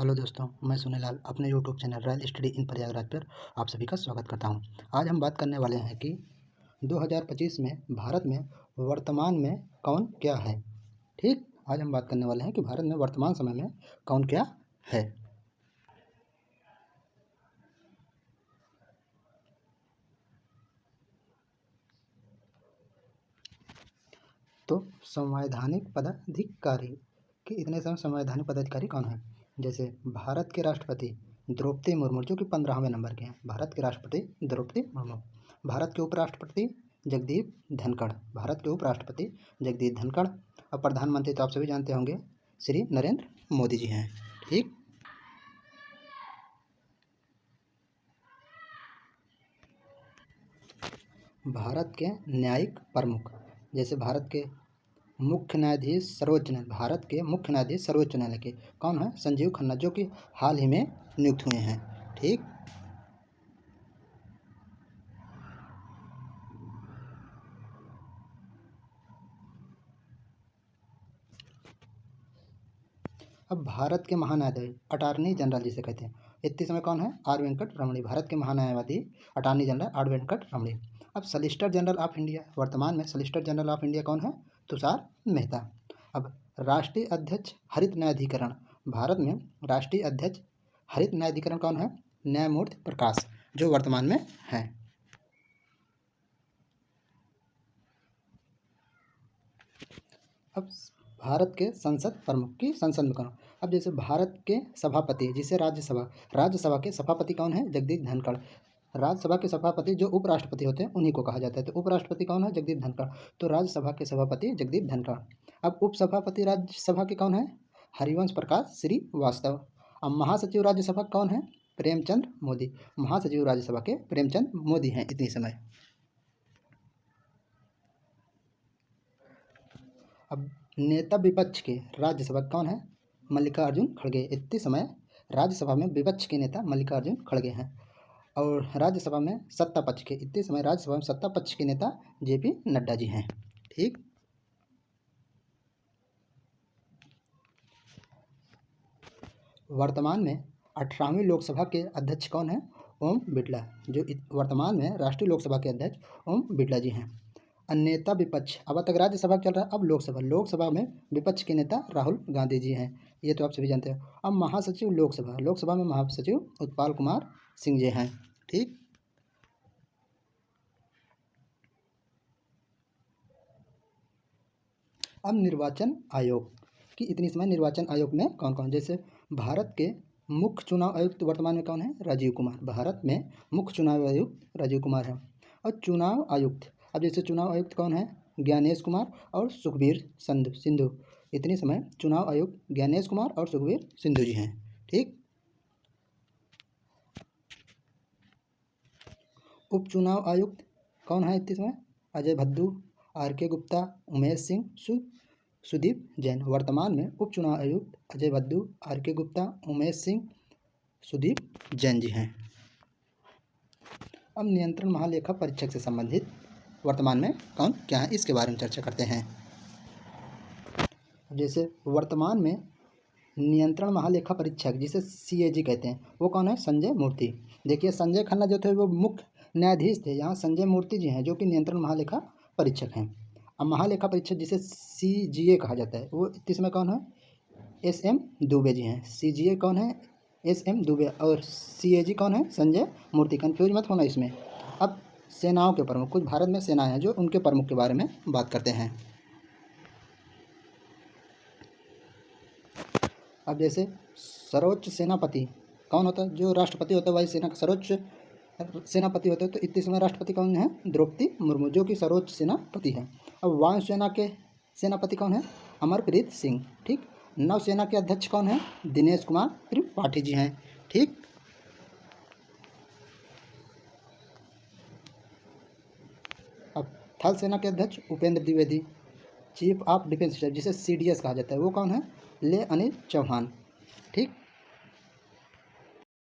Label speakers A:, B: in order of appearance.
A: Hello दोस्तों, मैं सुनीलाल अपने YouTube channel royal study in Prayagraj पर आप सभी का स्वागत करता हूं। आज हम बात करने वाले हैं कि 2025 में भारत में वर्तमान में कौन क्या है। ठीक, आज हम बात करने वाले हैं कि भारत में वर्तमान समय में कौन क्या है। तो संवैधानिक पदाधिकारी कि इतने समय संवैधानिक पदाधिकारी कौन है। जैसे भारत के राष्ट्रपति द्रौपदी मुर्मू, जो कि 15वें नंबर के हैं। भारत के राष्ट्रपति द्रौपदी मुर्मू। भारत के उपराष्ट्रपति जगदीप धनखड़। भारत के उपराष्ट्रपति जगदीप धनखड़। और प्रधानमंत्री तो आप सभी जानते होंगे, श्री नरेंद्र मोदी जी हैं। ठीक, भारत के न्यायिक प्रमुख, जैसे भारत के मुख्य न्यायाधीश सर्वोच्च न्यायालय, भारत के मुख्य न्यायाधीश सर्वोच्च न्यायालय के कौन है? संजीव खन्ना, जो कि हाल ही में नियुक्त हुए हैं। ठीक, अब भारत के महान्यायाधीश अटॉर्नी जनरल जिसे कहते हैं, इतने समय कौन है? आर वेंकट रमणी। भारत के महान्यायवादी अटॉर्नी जनरल आर वेंकट रमणी। अब सॉलिसिटर जनरल ऑफ इंडिया, वर्तमान में सॉलिसिटर जनरल ऑफ इंडिया कौन है? तुषार मेहता। अब राष्ट्रीय अध्यक्ष हरित न्यायाधिकरण, भारत में राष्ट्रीय अध्यक्ष हरित न्यायाधिकरण कौन है? न्यायमूर्ति प्रकाश, जो वर्तमान में है। अब भारत के संसद प्रमुख की संसद में कौन? अब जैसे भारत के सभापति, जिसे राज्यसभा के सभापति कौन है? जगदीप धनखड़। राज्यसभा के सभापति जो उपराष्ट्रपति होते हैं उन्हीं को कहा जाता है। तो उपराष्ट्रपति कौन है? जगदीप धनखड़। तो राज्यसभा के सभापति जगदीप धनखड़। अब उपसभापति राज्यसभा के कौन है? हरिवंश प्रकाश श्रीवास्तव। अब महासचिव राज्यसभा कौन है? प्रेमचंद मोदी। महासचिव राज्यसभा के प्रेमचंद मोदी हैं इतनी समय। अब नेता विपक्ष के राज्यसभा कौन है? मल्लिकार्जुन खड़गे। इतने समय राज्यसभा में विपक्ष के नेता मल्लिकार्जुन खड़गे हैं। और राज्यसभा में सत्ता पक्ष के, इतने समय राज्यसभा में सत्ता पक्ष के नेता जेपी नड्डा जी हैं। ठीक, वर्तमान में 18वीं लोकसभा के अध्यक्ष कौन है? ओम बिड़ला, जो वर्तमान में राष्ट्रीय लोकसभा के अध्यक्ष ओम बिड़ला जी हैं। नेता विपक्ष, अब तक राज्यसभा चल रहा है, अब लोकसभा में विपक्ष के नेता राहुल गांधी जी हैं, ये तो आप सभी जानते हैं। अब महासचिव लोकसभा में महासचिव उत्पल कुमार सिंह जी हैं। ठीक, अब निर्वाचन आयोग कि इतनी समय निर्वाचन आयोग में कौन कौन? जैसे भारत के मुख्य चुनाव आयुक्त वर्तमान में कौन है? राजीव कुमार। भारत में मुख्य चुनाव आयुक्त राजीव कुमार है। और चुनाव आयुक्त, अब जैसे चुनाव आयुक्त कौन है? ज्ञानेश कुमार और सुखबीर सिंधु। इतनी समय चुनाव आयुक्त ज्ञानेश कुमार और सुखबीर सिंधु जी हैं। ठीक, उपचुनाव आयुक्त कौन है इतने समय? अजय भद्दू, आर के गुप्ता, उमेश सिंह, सुदीप जैन। वर्तमान में उपचुनाव आयुक्त अजय भद्दू, आर के गुप्ता, उमेश सिंह, सुदीप जैन जी हैं। अब नियंत्रण महालेखा परीक्षक से संबंधित वर्तमान में कौन क्या है, इसके बारे में चर्चा करते हैं। जैसे वर्तमान में नियंत्रण महालेखा परीक्षक, जिसे CAG कहते हैं, वो कौन है? संजय मूर्ति। देखिए, संजय खन्ना जो थे वो मुख्य न्यायाधीश थे, यहाँ संजय मूर्ति जी हैं जो कि नियंत्रण महालेखा परीक्षक हैं। अब महालेखा परीक्षक जिसे CGA कहा जाता है, वो इस समय कौन है? SM दुबे जी हैं। CGA कौन है? SM दुबे। और CAG कौन है? संजय मूर्ति। कन्फ्यूज मत होना इसमें। अब सेनाओं के प्रमुख, कुछ भारत में सेनाएं हैं जो उनके प्रमुख के बारे में बात करते हैं। अब जैसे सर्वोच्च सेनापति कौन होता है? जो राष्ट्रपति होता है वायु सेना का सर्वोच्च सेनापति होते हैं। तो इतने समय राष्ट्रपति कौन है? द्रौपदी मुर्मू, जो कि सर्वोच्च सेनापति है। अब वायुसेना के सेनापति कौन है? अमरप्रीत सिंह। ठीक, नौसेना के अध्यक्ष कौन है? दिनेश कुमार त्रिपाठी जी हैं। ठीक, अब थल सेना के अध्यक्ष Upendra Dwivedi. Chief of defence staff, जिसे CDS कहा जाता है, वो कौन है? ले अनिल चौहान। ठीक,